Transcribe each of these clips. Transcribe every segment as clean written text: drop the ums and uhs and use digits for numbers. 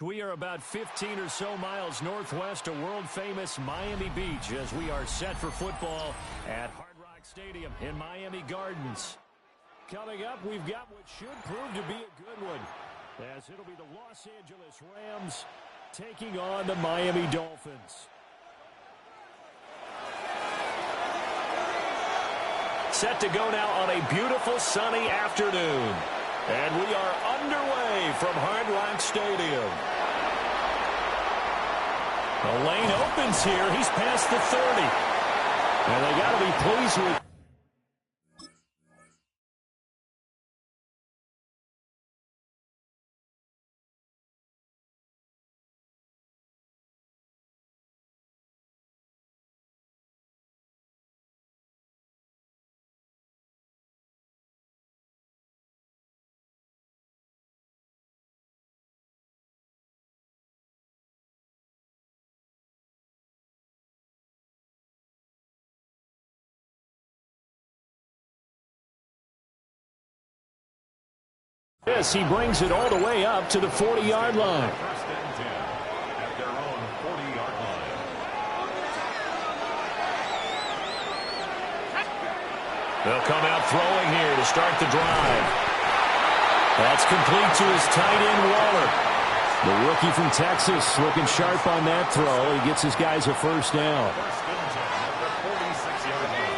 We are about 15 or so miles northwest of world-famous Miami Beach as we are set for football at Hard Rock Stadium in Miami Gardens. Coming up, we've got what should prove to be a good one, as it'll be the Los Angeles Rams taking on the Miami Dolphins. Set to go now on a beautiful sunny afternoon. And we are underway from Hard Rock Stadium. The lane opens here. He's past the 30. And they got to be pleased with. Yes, he brings it all the way up to the 40-yard line. First and 10 at their own 40-yard line. They'll come out throwing here to start the drive. That's complete to his tight end, Waller. The rookie from Texas looking sharp on that throw. He gets his guys a first down. First and 10 at their 46-yard line.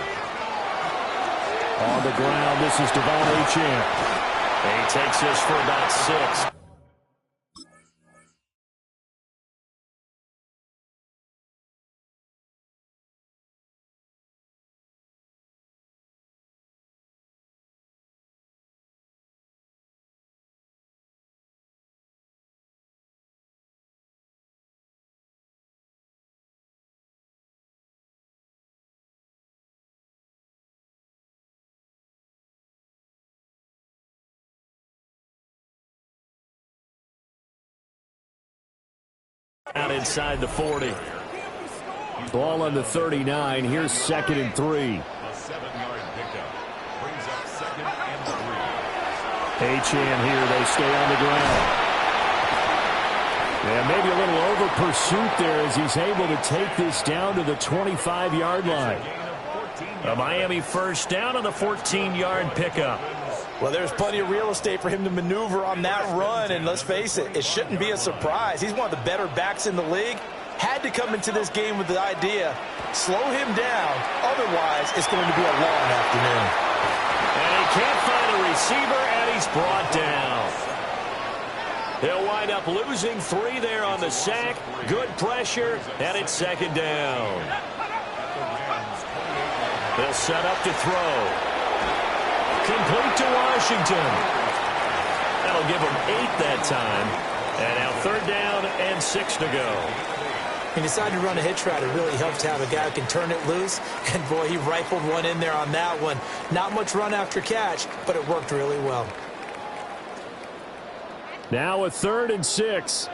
On the ground, this is Devon Achane. And he takes this for about 6. Out inside the 40. Ball on the 39. Here's 2nd and 3. A 7-yard pickup. Brings up 2nd and 3. Achane here. They stay on the ground. Yeah, maybe a little over pursuit there as he's able to take this down to the 25-yard line. A Miami first down on the 14-yard pickup. Well, there's plenty of real estate for him to maneuver on that run, and let's face it, it shouldn't be a surprise. He's one of the better backs in the league. Had to come into this game with the idea, slow him down, otherwise it's going to be a long afternoon. And he can't find a receiver, and he's brought down. He'll wind up losing 3 there on the sack. Good pressure, and it's 2nd down. They'll set up to throw. Complete to Washington. That'll give him 8 that time. And now 3rd down and 6 to go. He decided to run a hitch route. It really helped to have a guy who can turn it loose. And, boy, he rifled one in there on that one. Not much run after catch, but it worked really well. Now a 3rd and 6.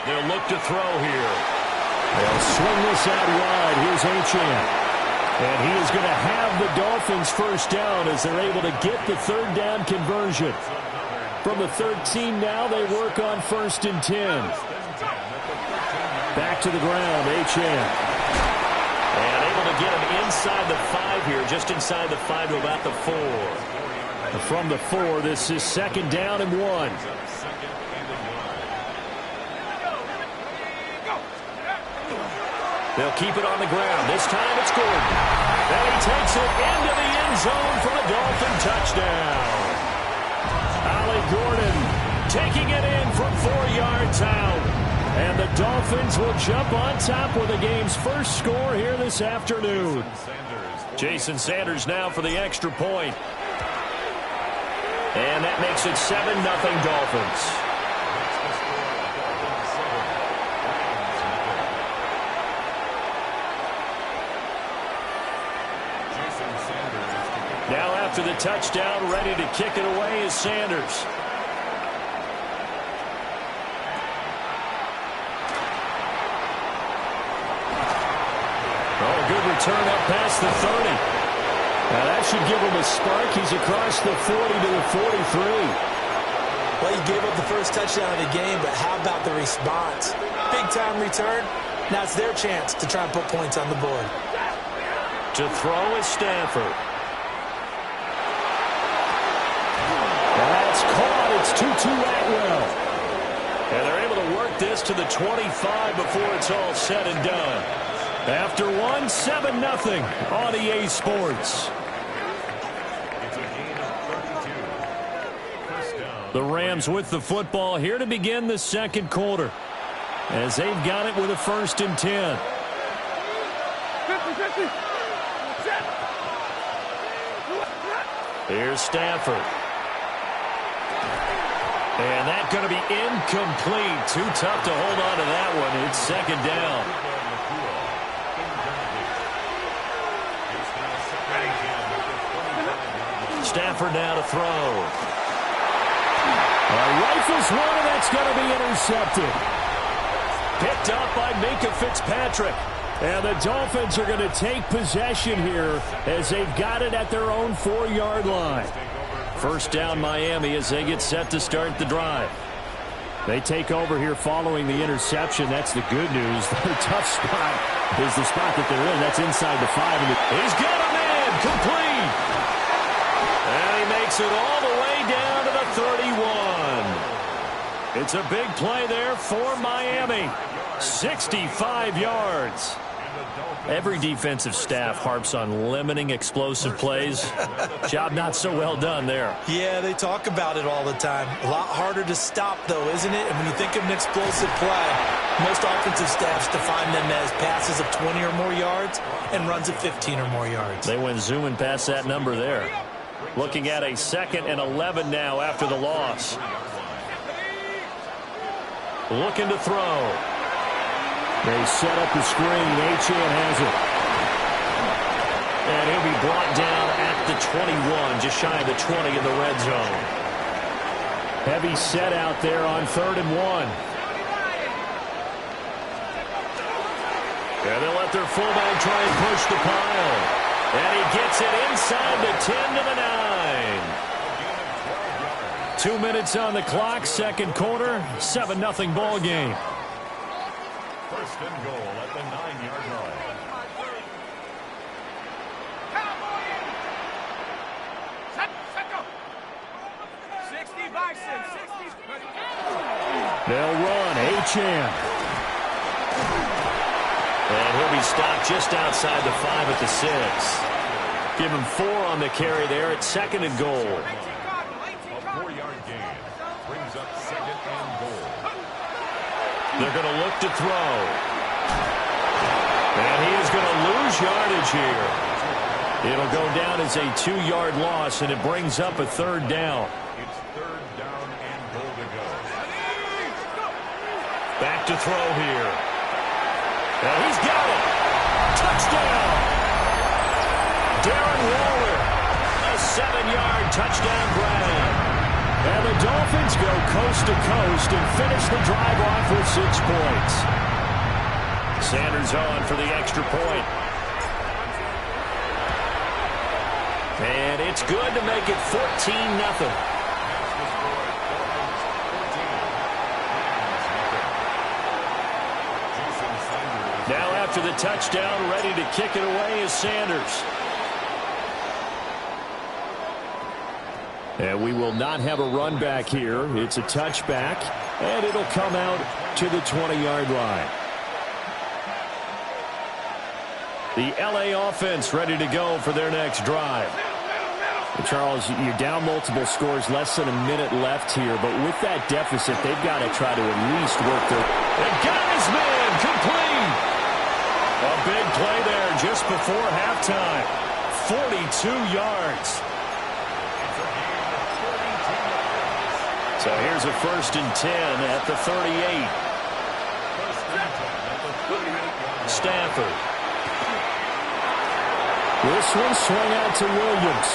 They'll look to throw here. They'll swing this out wide. Here's Achane. And he is going to have the Dolphins first down as they're able to get the 3rd down conversion. From the 13 now, they work on 1st and 10. Back to the ground, Achane. And able to get him inside the 5 here, just inside the 5 to about the 4. From the 4, this is 2nd down and 1. They'll keep it on the ground. This time it's Gordon. And he takes it into the end zone for a Dolphin touchdown. Ollie Gordon taking it in from 4 yards out. And the Dolphins will jump on top with the game's first score here this afternoon. Jason Sanders now for the extra point. And that makes it 7-0 Dolphins. Now after the touchdown, ready to kick it away is Sanders. Oh, good return up past the 30. Now that should give him a spark. He's across the 40 to the 43. Well, he gave up the first touchdown of the game, but how about the response? Big-time return. Now it's their chance to try and put points on the board. To throw is Stanford. That's caught. It's 2-2 Atwell. And they're able to work this to the 25 before it's all said and done. After one, 7-0 on EA Sports. The Rams with the football here to begin the second quarter, as they've got it with a 1st and 10. Here's Stanford. And that's going to be incomplete. Too tough to hold on to that one. It's 2nd down. Stanford now to throw. Rifles one, and that's going to be intercepted. Picked up by Minkah Fitzpatrick. And the Dolphins are going to take possession here as they've got it at their own 4-yard line. 1st down Miami as they get set to start the drive. They take over here following the interception. That's the good news. Their tough spot is the spot that they're in. That's inside the 5. And he's got a man complete. And he makes it all the way down to the 31. It's a big play there for Miami. 65 yards. Every defensive staff harps on limiting explosive plays. Job not so well done there. Yeah, they talk about it all the time. A lot harder to stop, though, isn't it? And when you think of an explosive play, most offensive staffs define them as passes of 20 or more yards and runs of 15 or more yards. They went zooming past that number there. Looking at a 2nd and 11 now after the loss. Looking to throw. They set up the screen. Achane has it. And he'll be brought down at the 21, just shy of the 20 in the red zone. Heavy set out there on 3rd and 1. And they'll let their fullback try and push the pile. And he gets it inside the 10 to the 9. 2 minutes on the clock, second quarter, 7-0 ball game. 1st and goal at the 9-yard line. They'll run. Achane. And he'll be stopped just outside the 5 at the 6. Give him 4 on the carry there at 2nd and goal. A 4-yard gain brings up 2nd and goal. They're going to look to throw. And he is going to lose yardage here. It'll go down as a 2-yard loss, and it brings up a 3rd down. It's 3rd down and goal to go. Back to throw here. And he's got it. Touchdown. Darren Waller. A 7-yard touchdown grab. And the Dolphins go coast to coast and finish the drive off with 6 points. Sanders on for the extra point. And it's good to make it 14-0. Now after the touchdown, ready to kick it away is Sanders. And we will not have a run back here. It's a touchback, and it'll come out to the 20-yard line. The LA offense ready to go for their next drive. Charles, you're down multiple scores, less than a minute left here, but with that deficit, they've got to try to at least work their... And got his man complete! A big play there just before halftime. 42 yards. So here's a 1st and 10 at the 38. Stanford. This one swung out to Williams.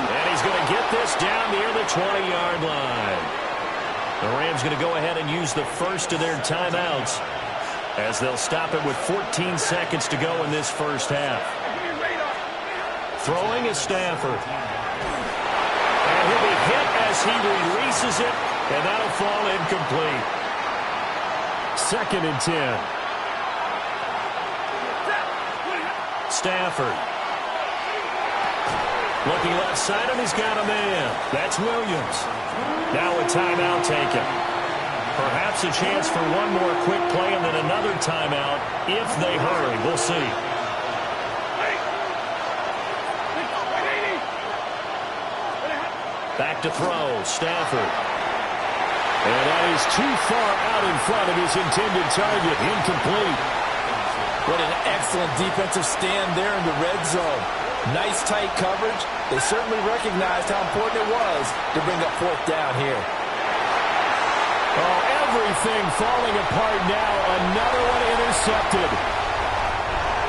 And he's going to get this down near the 20-yard line. The Rams going to go ahead and use the first of their timeouts as they'll stop it with 14 seconds to go in this first half. Throwing is Stafford. And he'll be hit as he releases it, and that'll fall incomplete. 2nd and 10. Stafford. Looking left side, and he's got a man. That's Williams. Now a timeout taken. Perhaps a chance for one more quick play and then another timeout if they hurry. We'll see. Back to throw. Stafford. And that is too far out in front of his intended target. Incomplete. What an excellent defensive stand there in the red zone. Nice tight coverage. They certainly recognized how important it was to bring up 4th down here. Oh, everything falling apart now. Another one intercepted.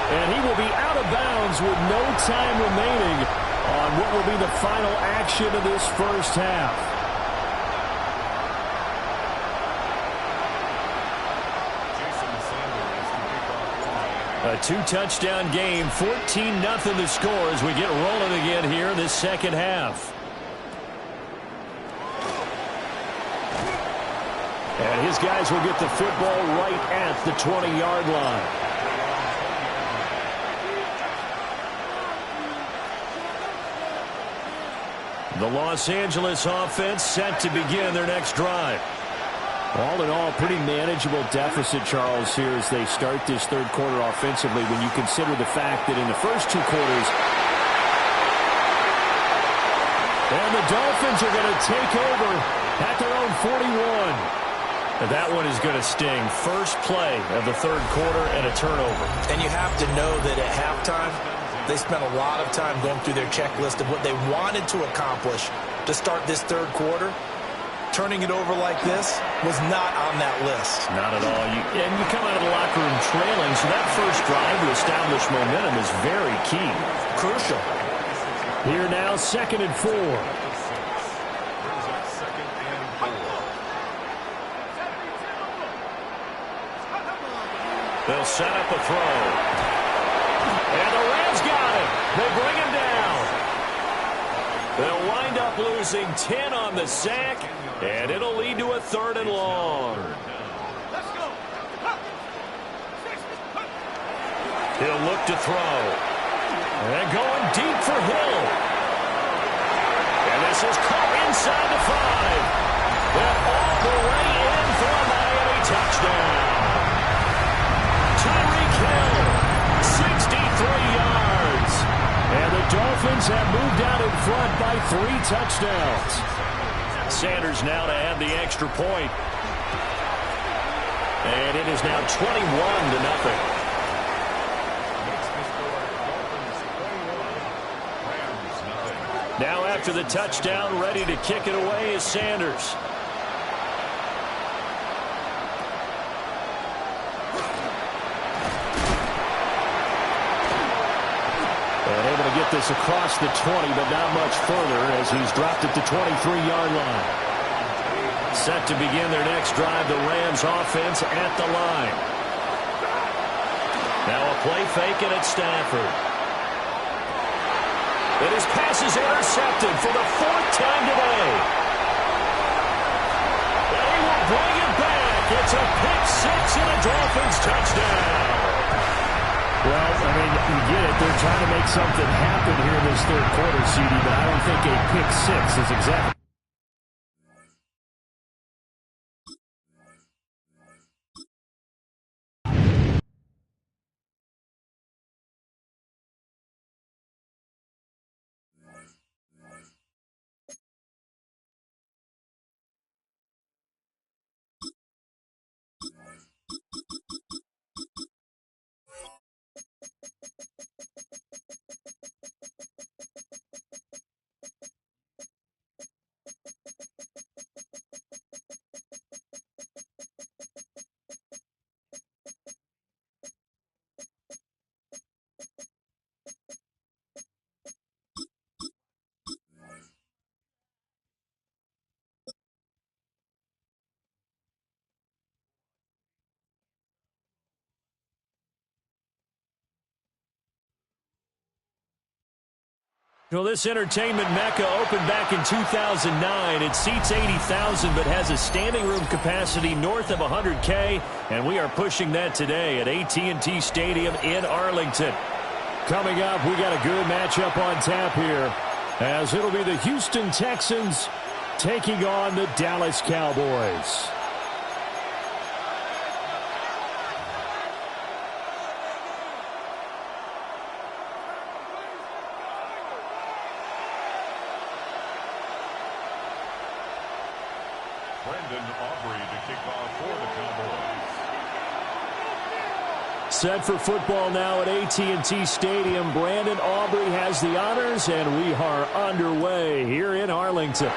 And he will be out of bounds with no time remaining on what will be the final action of this first half. A 2-touchdown game, 14-0 the score as we get rolling again here in this second half. And his guys will get the football right at the 20-yard line. The Los Angeles offense set to begin their next drive. All in all, pretty manageable deficit, Charles, here as they start this third quarter offensively when you consider the fact that in the first 2 quarters, and the Dolphins are going to take over at their own 41. And that one is going to sting. First play of the third quarter and a turnover. And you have to know that at halftime, they spent a lot of time going through their checklist of what they wanted to accomplish to start this third quarter. Turning it over like this was not on that list. Not at all. And you come out of the locker room trailing, so that first drive to establish momentum is very key. Crucial. Here now, 2nd and 4. They'll set up a throw. And the Rams got it. They bring him down. They'll wind up losing 10 on the sack, and it'll lead to a 3rd and long. He'll look to throw. And going deep for Hill. And this is caught inside the 5. And all the way in for a Miami touchdown. Tyreek Hill, 63 yards. And the Dolphins have moved out in front by 3 touchdowns. Sanders now to add the extra point. And it is now 21-0. Now after the touchdown, ready to kick it away is Sanders. And able to get this across the 20, but not much further as he's dropped at the 23-yard line. Set to begin their next drive, the Rams offense at the line. Now a play fake and it's Stafford. And his pass is intercepted for the 4th time today. And he will bring it back. It's a pick-6 and a Dolphins touchdown. Well, I mean, you get it. They're trying to make something happen here in this third quarter, CD, but I don't think a pick-6 is exactly. Well, this entertainment mecca opened back in 2009. It seats 80,000 but has a standing room capacity north of 100K, and we are pushing that today at AT&T Stadium in Arlington. Coming up, we got a good matchup on tap here, as it'll be the Houston Texans taking on the Dallas Cowboys. Set for football now at AT&T Stadium. Brandon Aubrey has the honors, and we are underway here in Arlington.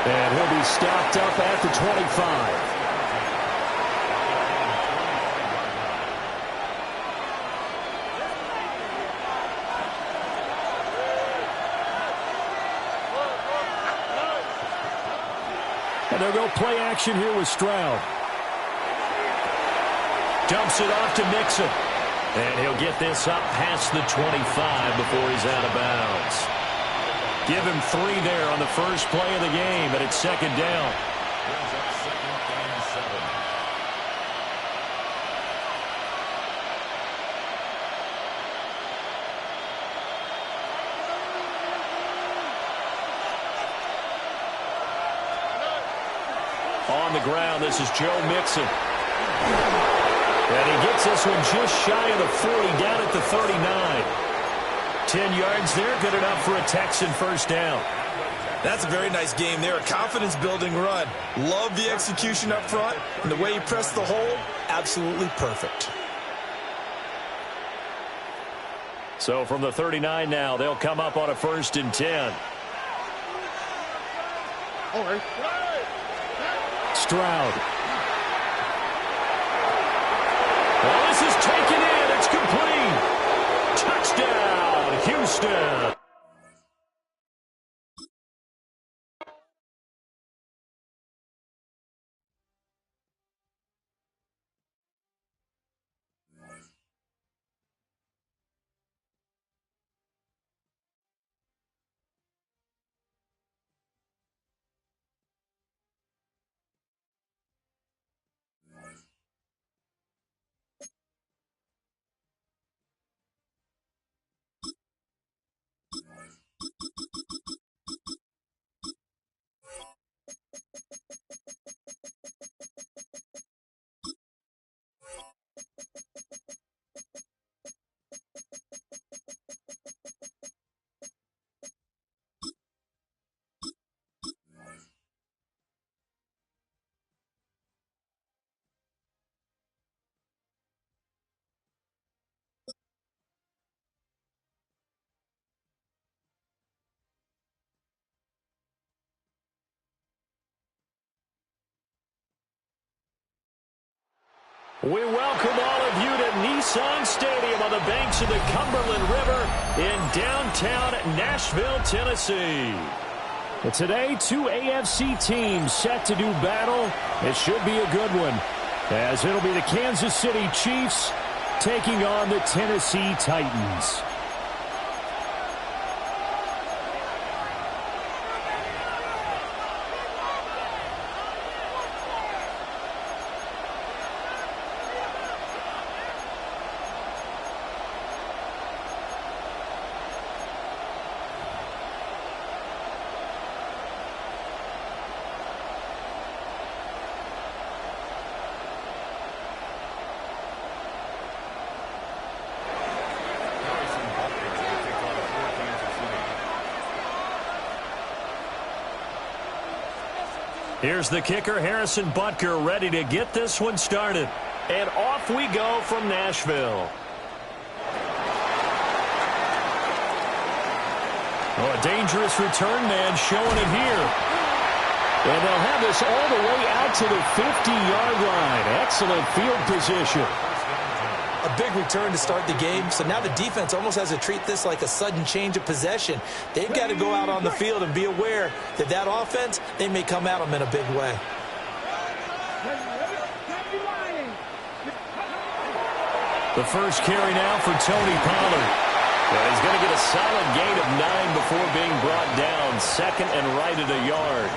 And he'll be stopped up at the 25. And they'll go play action here with Stroud. Dumps it off to Mixon. And he'll get this up past the 25 before he's out of bounds. Give him 3 there on the first play of the game, and it's second down. On the ground, this is Joe Mixon. And he gets this one just shy of the 40, down at the 39. 10 yards there, good enough for a Texan first down. That's a very nice game there, a confidence-building run. Love the execution up front, and the way he pressed the hole, absolutely perfect. So from the 39 now, they'll come up on a 1st and 10. Stroud. Well, this is taken in. It's complete. Touchdown, Houston. We welcome all of you to Nissan Stadium on the banks of the Cumberland River in downtown Nashville, Tennessee. But today, 2 AFC teams set to do battle. It should be a good one, as it'll be the Kansas City Chiefs taking on the Tennessee Titans. Here's the kicker, Harrison Butker, ready to get this one started. And off we go from Nashville. Oh, a dangerous return man showing it here. And they'll have this all the way out to the 50-yard line. Excellent field position. A big return to start the game, so now the defense almost has to treat this like a sudden change of possession. They've got to go out on the field and be aware that that offense, they may come at them in a big way. The first carry now for Tony Pollard. And he's going to get a solid gain of 9 before being brought down. Second and right at a yard.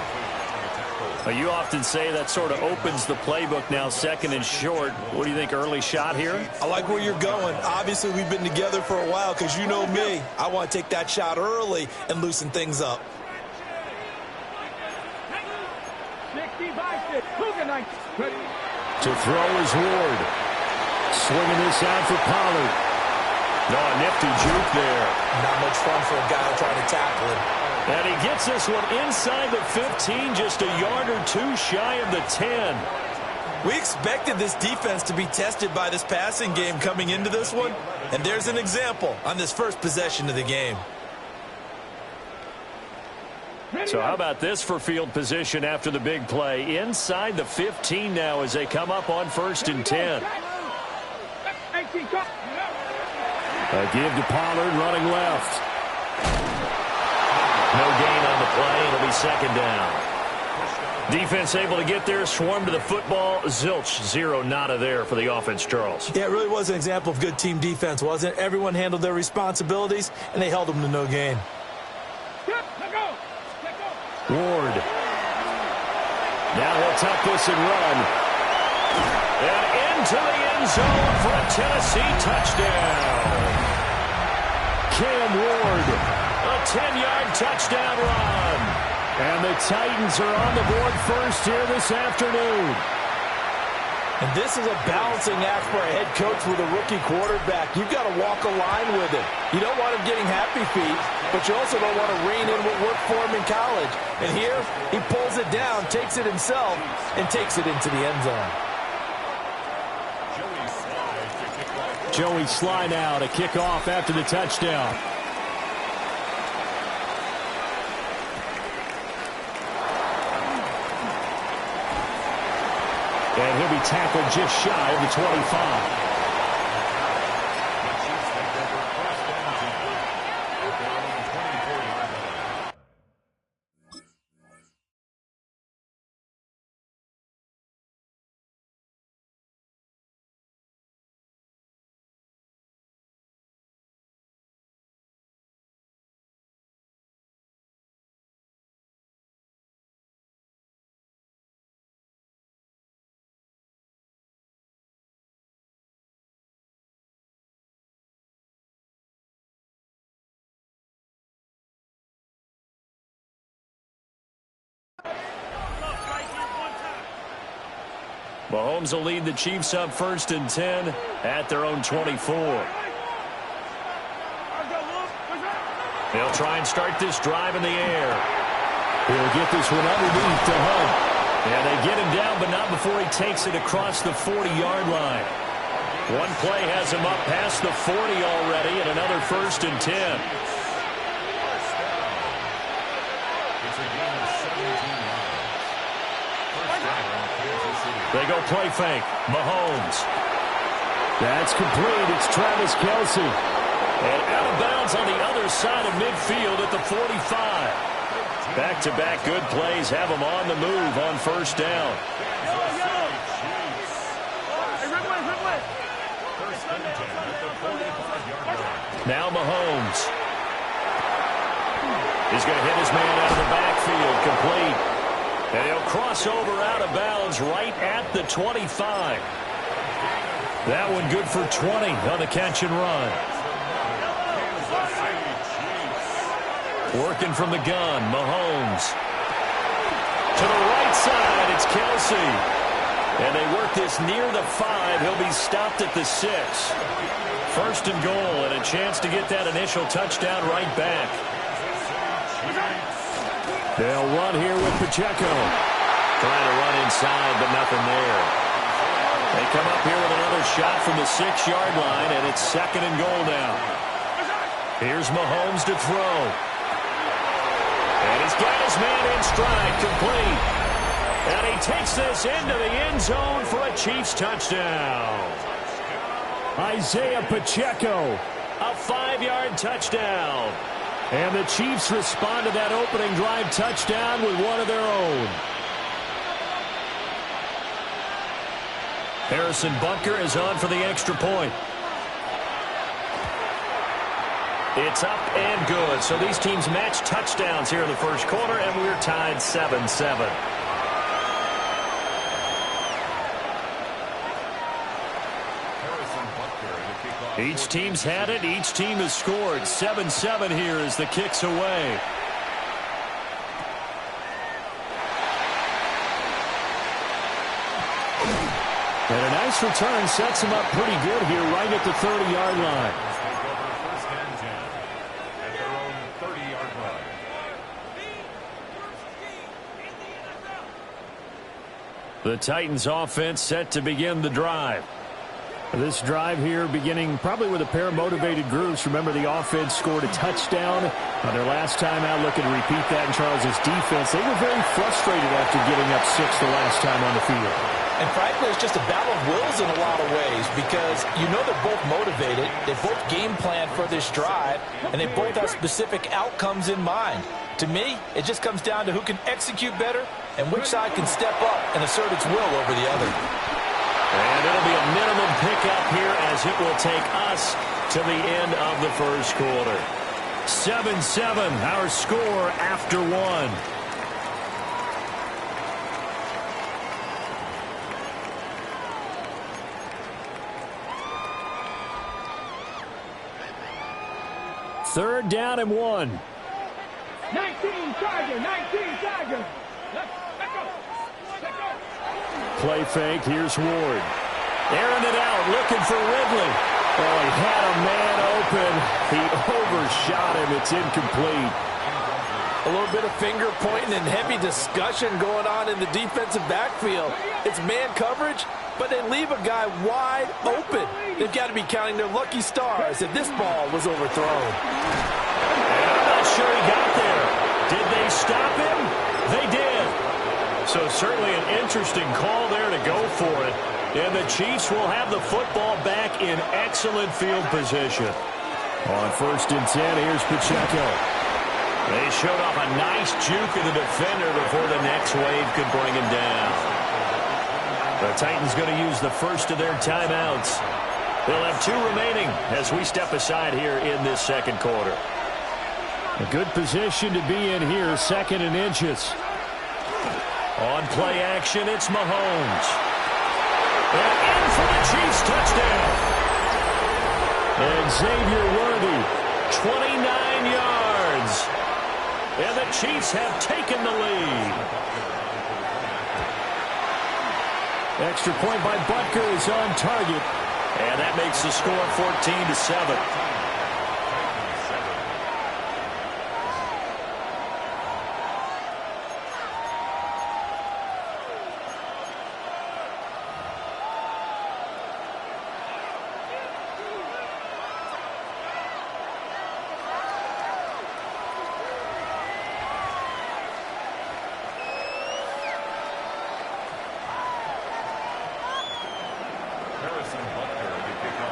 You often say that sort of opens the playbook now, second and short. What do you think, early shot here? I like where you're going. Obviously, we've been together for a while because you know me. I want to take that shot early and loosen things up. To throw is Ward. Swinging this out for Pollard. No, a nifty juke there. Not much fun for a guy trying to tackle him. And he gets this one inside the 15, just a yard or two shy of the 10. We expected this defense to be tested by this passing game coming into this one, and there's an example on this first possession of the game. So how about this for field position after the big play? Inside the 15 now as they come up on 1st and 10. A give to Pollard running left. No gain on the play. It'll be second down. Defense able to get there, swarm to the football. Zilch, 0 nada there for the offense, Charles. Yeah, it really was an example of good team defense, wasn't it? Everyone handled their responsibilities, and they held them to no gain. Ward. Now he'll tuck this and run. And into the end zone for a Tennessee touchdown. Cam Ward, a 10-yard touchdown run. And the Titans are on the board first here this afternoon. And this is a balancing act for a head coach with a rookie quarterback. You've got to walk a line with him. You don't want him getting happy feet, but you also don't want to rein in what worked for him in college. And here, he pulls it down, takes it himself, and takes it into the end zone. Joey Sly now to kick off after the touchdown. And he'll be tackled just shy of the 25. Mahomes will lead the Chiefs up 1st and 10 at their own 24. They'll try and start this drive in the air. He'll get this one underneath to Hunt. And they get him down, but not before he takes it across the 40-yard line. One play has him up past the 40 already, and another 1st and 10. They go play fake. Mahomes. That's complete. It's Travis Kelce. And out of bounds on the other side of midfield at the 45. Back-to-back good plays have them on the move on 1st down. Now Mahomes. He's going to hit his man out of the backfield. Complete. And he'll cross over out of bounds right at the 25. That one good for 20 on the catch and run. Working from the gun, Mahomes. To the right side, it's Kelce. And they work this near the 5. He'll be stopped at the 6. 1st and goal, and a chance to get that initial touchdown right back. They'll run here with Pacheco. Trying to run inside, but nothing there. They come up here with another shot from the 6-yard line, and it's 2nd and goal now. Here's Mahomes to throw. And he's got his man in stride, complete. And he takes this into the end zone for a Chiefs touchdown. Isaiah Pacheco, a 5-yard touchdown. And the Chiefs respond to that opening drive touchdown with one of their own. Harrison Butker is on for the extra point. It's up and good. So these teams match touchdowns here in the first quarter, and we're tied 7-7. Each team's had it. Each team has scored. 7-7 here as the kick's away. And a nice return sets him up pretty good here right at the 30-yard line. First and 10 at their own 30-yard line. The Titans offense set to begin the drive. This drive here beginning probably with a pair of motivated groups. Remember, the offense scored a touchdown on their last time out. Looking to repeat that in Charles' defense. They were very frustrated after giving up 6 the last time on the field. And frankly, it's just a battle of wills in a lot of ways because you know they're both motivated. They both game plan for this drive, and they both have specific outcomes in mind. To me, it just comes down to who can execute better and which side can step up and assert its will over the other. And it'll be a minimum pickup here as it will take us to the end of the first quarter. 7-7, our score after 1. Third down and 1. 19 Tiger. Let's go. Play fake. Here's Ward. Airing it out, looking for Ridley. Oh, he had a man open. He overshot him. It's incomplete. A little bit of finger pointing and heavy discussion going on in the defensive backfield. It's man coverage, but they leave a guy wide open. They've got to be counting their lucky stars that this ball was overthrown. And I'm not sure he got there. Did they stop him? They did. So certainly an interesting call there to go for it. And the Chiefs will have the football back in excellent field position. On first and 10, here's Pacheco. They showed off a nice juke of the defender before the next wave could bring him down. The Titans going to use the first of their timeouts. They'll have 2 remaining as we step aside here in this second quarter. A good position to be in here, second and inches. On play action, it's Mahomes. And in for the Chiefs touchdown. And Xavier Worthy, 29 yards. And the Chiefs have taken the lead. Extra point by Butker is on target. And that makes the score 14-7.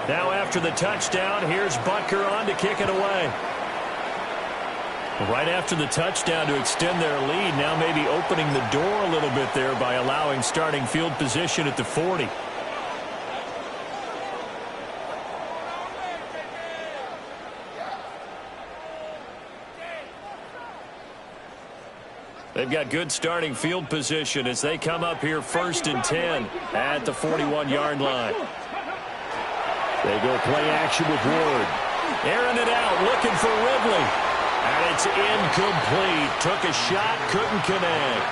Now after the touchdown, here's Butker on to kick it away. Right after the touchdown to extend their lead, now maybe opening the door a little bit there by allowing starting field position at the 40. They've got good starting field position as they come up here first and 10 at the 41-yard line. They go play action with Ward. Airing it out, looking for Ridley. And it's incomplete. Took a shot, couldn't connect.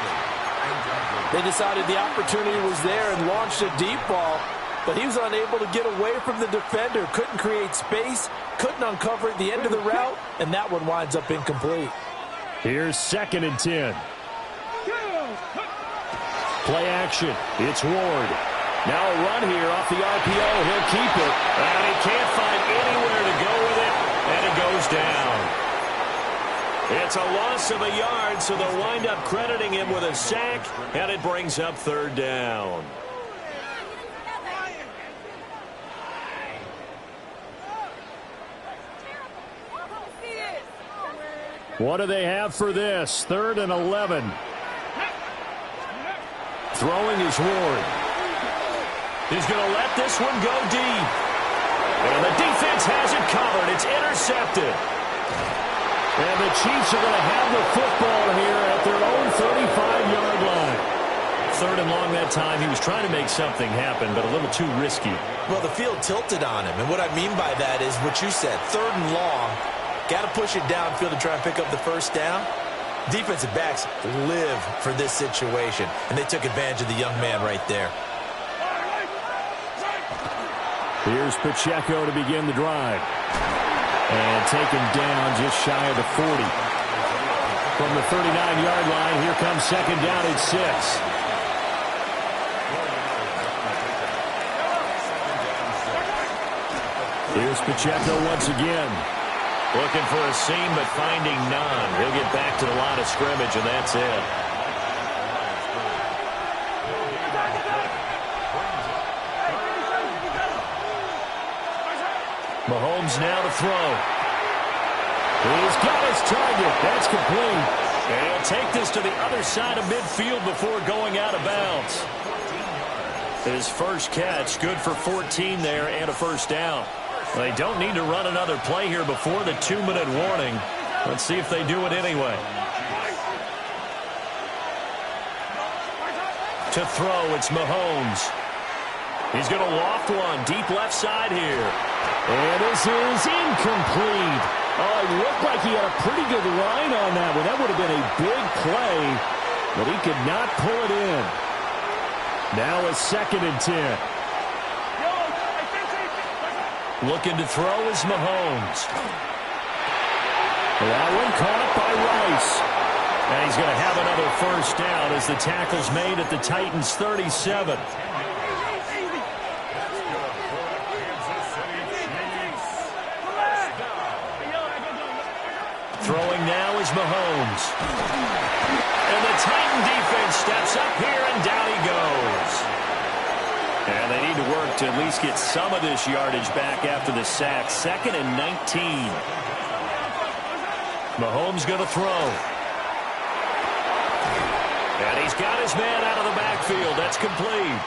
They decided the opportunity was there and launched a deep ball, but he was unable to get away from the defender. Couldn't create space, couldn't uncover at the end of the route, and that one winds up incomplete. Here's second and 10. Play action. It's Ward. Now a run here off the RPO. He'll keep it. And he can't find anywhere to go with it. And it goes down. It's a loss of a yard, so they'll wind up crediting him with a sack. And it brings up third down. What do they have for this? 3rd and 11. Throwing is Ward. He's going to let this one go deep. And the defense has it covered. It's intercepted. the Chiefs are going to have the football here at their own 35-yard line. Third and long that time. He was trying to make something happen, but a little too risky. Well, the field tilted on him, and what I mean by that is what you said. Third and long, got to push it downfield to try and pick up the first down. Defensive backs live for this situation, and they took advantage of the young man right there. Here's Pacheco to begin the drive. And taken down just shy of the 40. From the 39-yard line, here comes second down at 6. Here's Pacheco once again. Looking for a seam, but finding none. He'll get back to the line of scrimmage, and that's it. Mahomes now to throw. He's got his target. That's complete. And he'll take this to the other side of midfield before going out of bounds. His first catch, good for 14 there and a first down. They don't need to run another play here before the 2-minute warning. Let's see if they do it anyway. To throw, it's Mahomes. He's going to loft one deep left side here. And this is incomplete. Oh, it looked like he had a pretty good line on that one. That would have been a big play, but he could not pull it in. Now a 2nd and 10. Looking to throw is Mahomes. That one caught by Rice. And he's going to have another first down as the tackle's made at the Titans' 37. Throwing now is Mahomes. And the Titan defense steps up here, and down he goes. And they need to work to at least get some of this yardage back after the sack. 2nd and 19. Mahomes going to throw. And he's got his man out of the backfield. That's complete.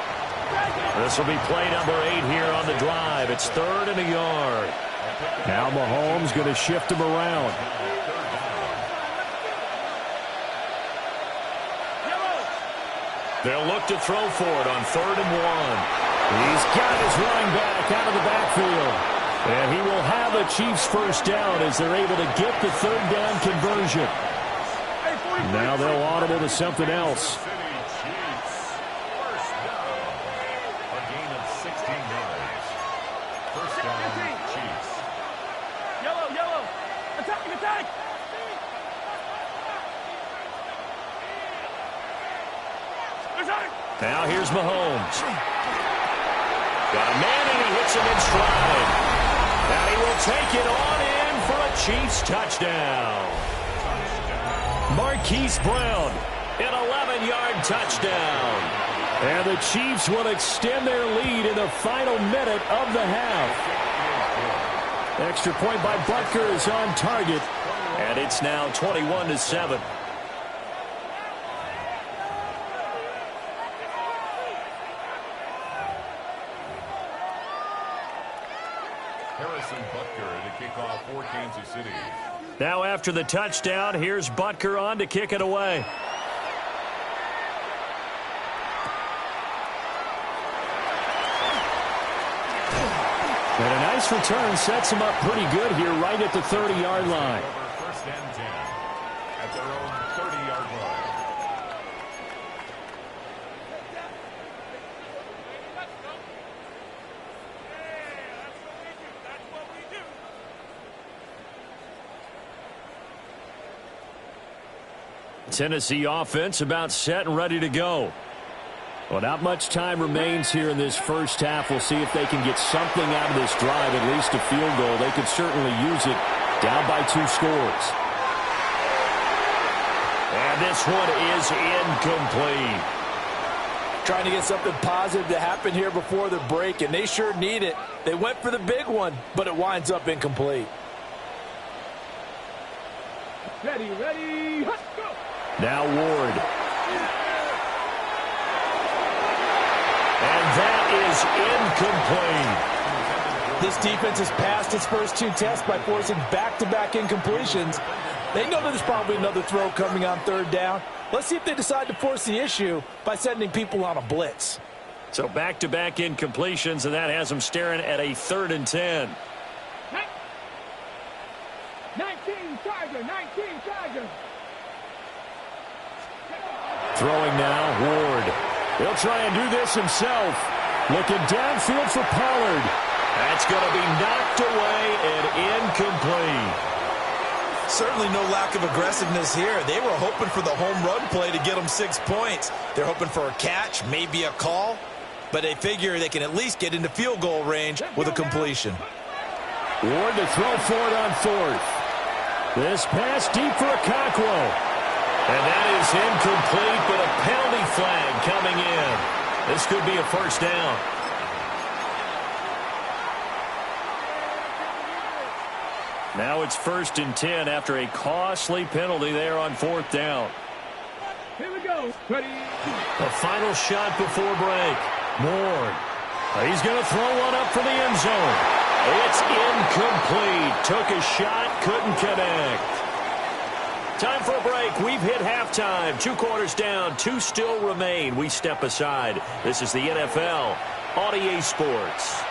This will be play number 8 here on the drive. It's 3rd and a yard. Now Mahomes going to shift him around. They'll look to throw for it on 3rd and 1. He's got his running back out of the backfield. And he will have a Chiefs first down as they're able to get the 3rd down conversion. Now they'll audible to something else. A gain of 16 yards. First down, Chiefs. Yellow. Attack. Now here's Mahomes. Got a man and he hits him in stride. And he will take it on in for a Chiefs touchdown. Marquise Brown, an 11-yard touchdown. And the Chiefs will extend their lead in the final minute of the half. Extra point by Butker is on target. And it's now 21-7. For Kansas City. Now after the touchdown, here's Butker on to kick it away. And a nice return sets him up pretty good here right at the 30-yard line. First and 10 at their own 30-yard line. Tennessee offense about set and ready to go. Well, not much time remains here in this first half. We'll see if they can get something out of this drive, at least a field goal. They could certainly use it down by 2 scores. And this one is incomplete. Trying to get something positive to happen here before the break, and they sure need it. They went for the big one, but it winds up incomplete. Ready. Let's go. Now Ward. And that is incomplete. This defense has passed its first 2 tests by forcing back-to-back incompletions. They know that there's probably another throw coming on third down. Let's see if they decide to force the issue by sending people on a blitz. So back-to-back incompletions, and that has them staring at a 3rd and 10. 19 Tiger. Throwing now, Ward. He'll try and do this himself. Looking downfield for Pollard. That's going to be knocked away and incomplete. Certainly no lack of aggressiveness here. They were hoping for the home run play to get them 6 points. They're hoping for a catch, maybe a call, but they figure they can at least get into field goal range with a completion. Ward to throw for it on 4th. This pass deep for Okonkwo. And that is incomplete, but a penalty flag coming in. This could be a 1st down. Now it's 1st and 10 after a costly penalty there on 4th down. Here we go. Ready. The final shot before break. Ward. He's going to throw one up for the end zone. It's incomplete. Took a shot, couldn't connect. Time for a break. We've hit halftime. 2 quarters down, 2 still remain. We step aside. This is the NFL on EA Sports.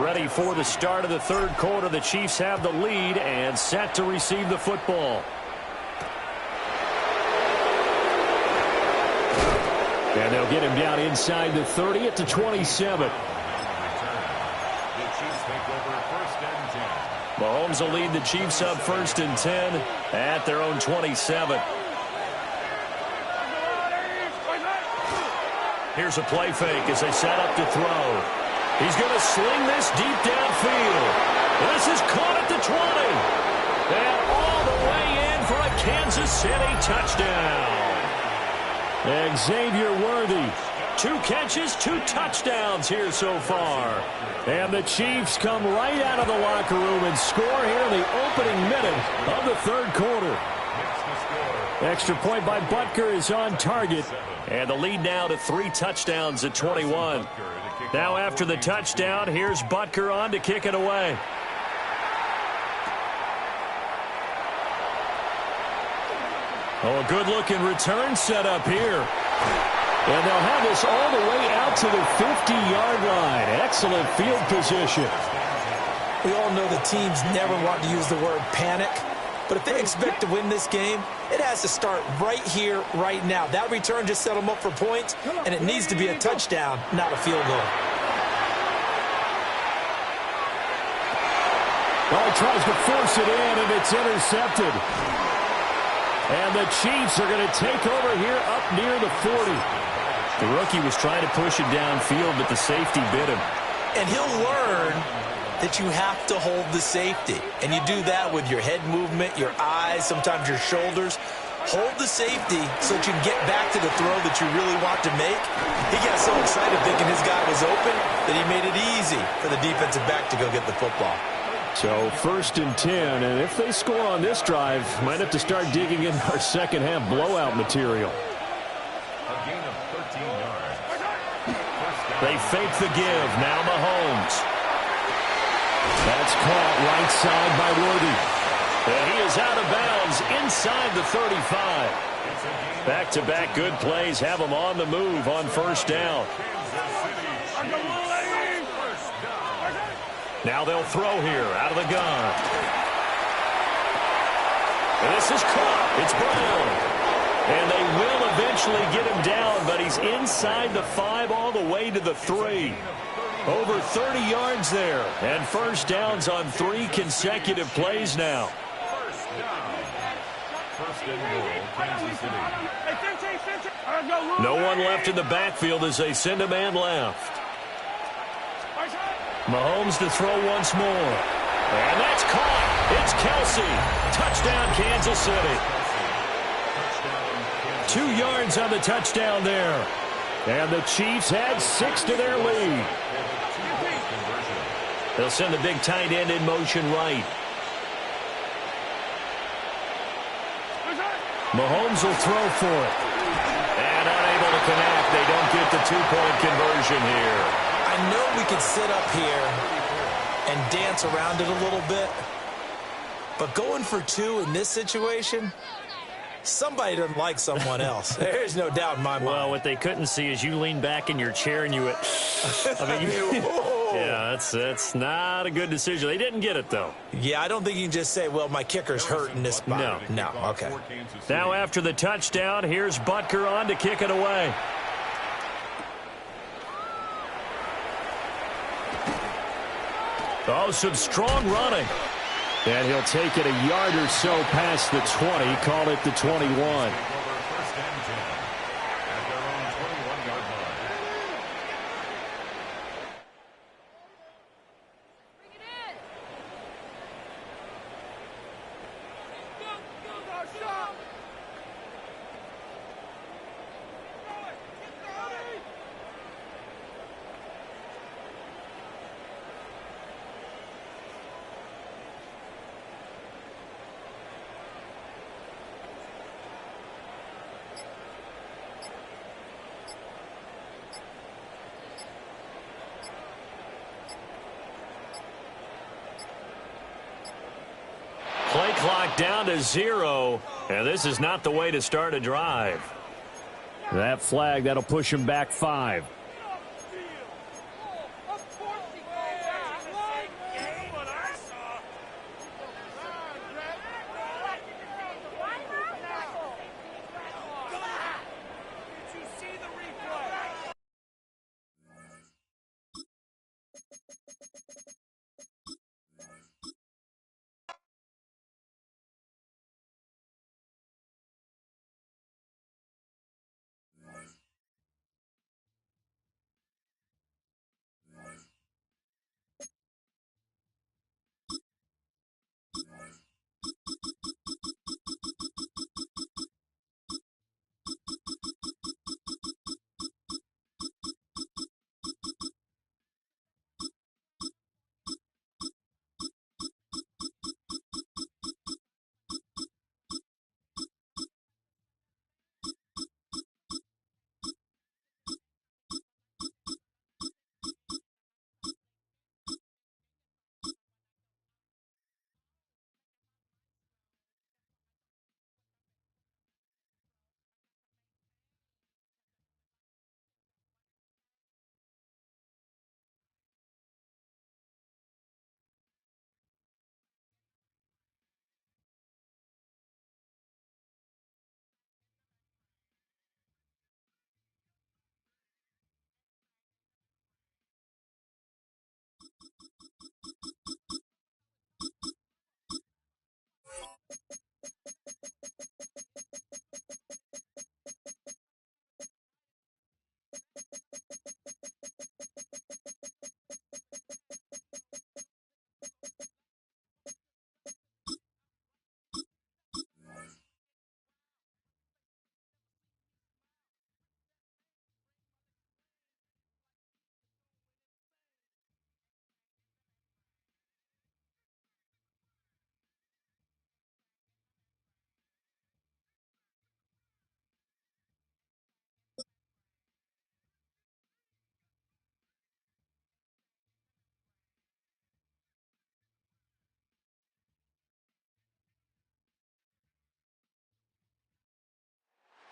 Ready for the start of the 3rd quarter. The Chiefs have the lead and set to receive the football. And they'll get him down inside the 30 at the 27. Mahomes will lead the Chiefs up 1st and 10 at their own 27. Here's a play fake as they set up to throw. He's going to sling this deep downfield. This is caught at the 20. And all the way in for a Kansas City touchdown. Xavier Worthy. 2 catches, 2 touchdowns here so far. And the Chiefs come right out of the locker room and score here in the opening minute of the 3rd quarter. Extra point by Butker is on target. And the lead now to 3 touchdowns at 21. Now after the touchdown, here's Butker on to kick it away. Oh, a good-looking return set up here. And they'll have this all the way out to the 50-yard line. Excellent field position. We all know the teams never want to use the word panic, but if they expect to win this game, it has to start right here, right now. That return just set them up for points, and it needs to be a touchdown, not a field goal. Well, he tries to force it in, and it's intercepted. And the Chiefs are going to take over here up near the 40. The rookie was trying to push it downfield, but the safety bit him. And he'll learn that you have to hold the safety. And you do that with your head movement, your eyes, sometimes your shoulders. Hold the safety so that you can get back to the throw that you really want to make. He got so excited thinking his guy was open that he made it easy for the defensive back to go get the football. So 1st and 10, and if they score on this drive, might have to start digging in our second-half blowout material. A gain of 13 yards. They fake the give. Now Mahomes. That's caught right side by Worthy. And he is out of bounds inside the 35. Back-to-back good plays have him on the move on 1st down. Now they'll throw here out of the gun. And this is caught. It's Brown. And they will eventually get him down, but he's inside the 5 all the way to the 3. Over 30 yards there. And 1st downs on 3 consecutive plays now. First and goal, Kansas City. No one left in the backfield as they send a man left. Mahomes to throw once more. And that's caught. It's Kelsey. Touchdown, Kansas City. 2 yards on the touchdown there. And the Chiefs had 6 to their lead. They'll send the big tight end in motion right. Mahomes will throw for it. And unable to connect. They don't get the 2-point conversion here. I know we could sit up here and dance around it a little bit, But going for 2 in this situation, somebody doesn't like someone else. There's no doubt in my mind. Well, what they couldn't see is you leaned back in your chair and you went, I mean, yeah, that's not a good decision. They didn't get it, though. Yeah, I don't think you can just say, well, my kicker's hurt in this spot. No, okay. Now after the touchdown, here's Butker on to kick it away. Oh, some strong running. And he'll take it a yard or so past the 20, call it the 21. Play clock down to 0, and this is not the way to start a drive. That flag, that'll push him back 5.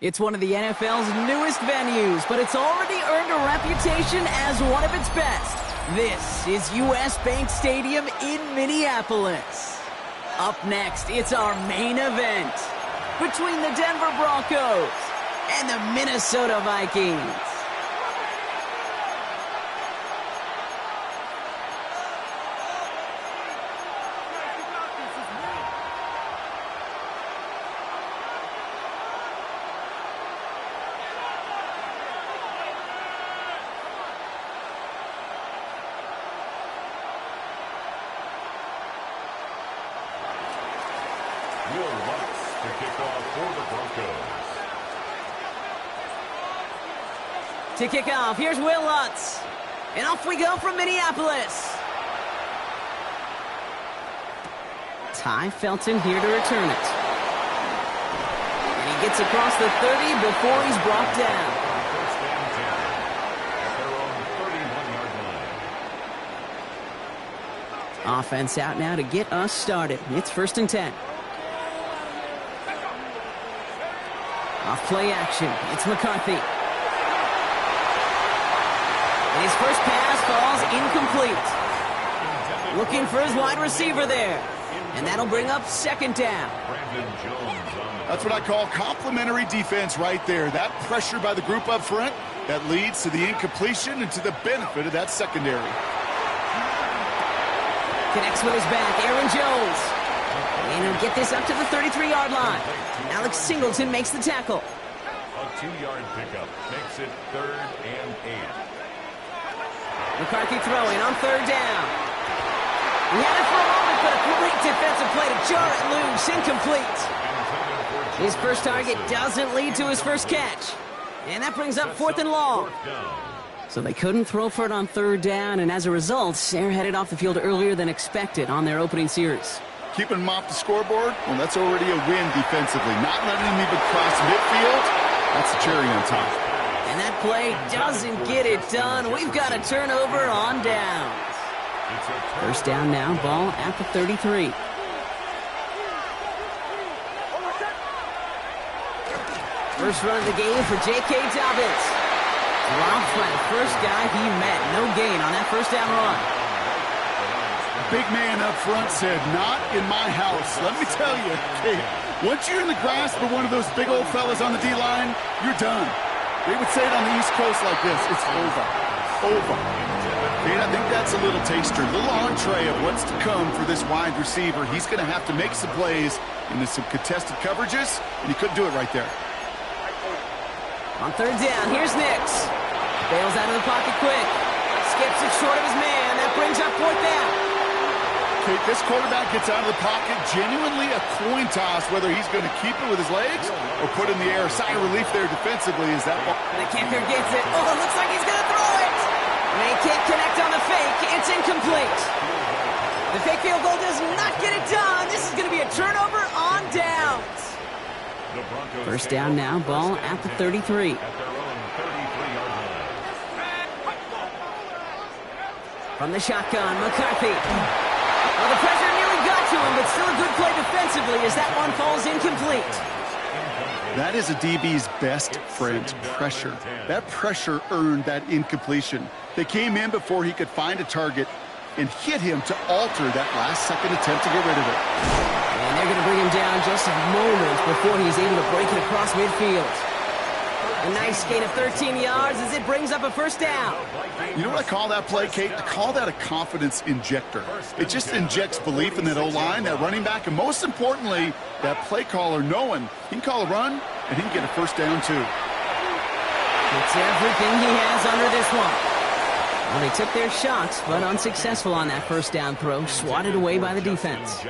It's one of the NFL's newest venues, but it's already earned a reputation as one of its best. This is US Bank Stadium in Minneapolis. Up next, it's our main event between the Denver Broncos and the Minnesota Vikings. To kick off, here's Will Lutz. And off we go from Minneapolis. Ty Felton here to return it. And he gets across the 30 before he's brought down. Offense out now to get us started. It's 1st and 10. Off play action. It's McCarthy. His first pass falls incomplete. Looking for his wide receiver there. And that'll bring up 2nd down. That's what I call complimentary defense right there. That pressure by the group up front, that leads to the incompletion and to the benefit of that secondary. Connects with his back, Aaron Jones. And he'll get this up to the 33-yard line. Alex Singleton makes the tackle. A 2-yard pickup makes it 3rd and 8. McCarthy throwing on 3rd down. He had it for a moment, but a great defensive play to jar it loose. Incomplete. His first target doesn't lead to his first catch. And that brings up 4th and long. So they couldn't throw for it on 3rd down, and as a result, they're headed off the field earlier than expected on their opening series. Keeping them off the scoreboard, well, that's already a win defensively. Not letting them even cross midfield, that's the cherry on top. And that play doesn't get it done. We've got a turnover on downs. 1st down now, ball at the 33. First run of the game for J.K. Dobbins. Dropped by the first guy he met. No gain on that 1st down run. Big man up front said, not in my house. Let me tell you, Kate, once you're in the grasp of one of those big old fellas on the D-line, you're done. They would say it on the East Coast like this, it's over. Over. Kate, I think that's a little taster, a little entree of what's to come for this wide receiver. He's going to have to make some plays into some contested coverages, and he couldn't do it right there. On 3rd down, here's Nix. Bails out of the pocket quick. Skips it short of his man. That brings up 4th down. Kate, this quarterback gets out of the pocket, genuinely a coin toss, whether he's going to keep it with his legs or put it in the air. Sigh of relief there defensively as that ball. The kicker gets it. Oh, it looks like he's going to throw it. They can't connect on the fake. It's incomplete. The fake field goal does not get it done. This is going to be a turnover on downs. 1st down now, ball at the 33. From the shotgun, McCarthy. Well, the pressure nearly got to him, but still a good play defensively as that one falls incomplete. That is a DB's best friend, pressure. That pressure earned that incompletion. They came in before he could find a target and hit him to alter that last-second attempt to get rid of it. And they're going to bring him down just a moment before he's able to break it across midfield. A nice gain of 13 yards as it brings up a 1st down. You know what I call that play, Kate? I call that a confidence injector. It just injects belief in that O-line, that running back, and most importantly, that play caller knowing he can call a run and he can get a 1st down too. It's everything he has under this one. Well, they took their shots, but unsuccessful on that 1st down throw, swatted away by the defense.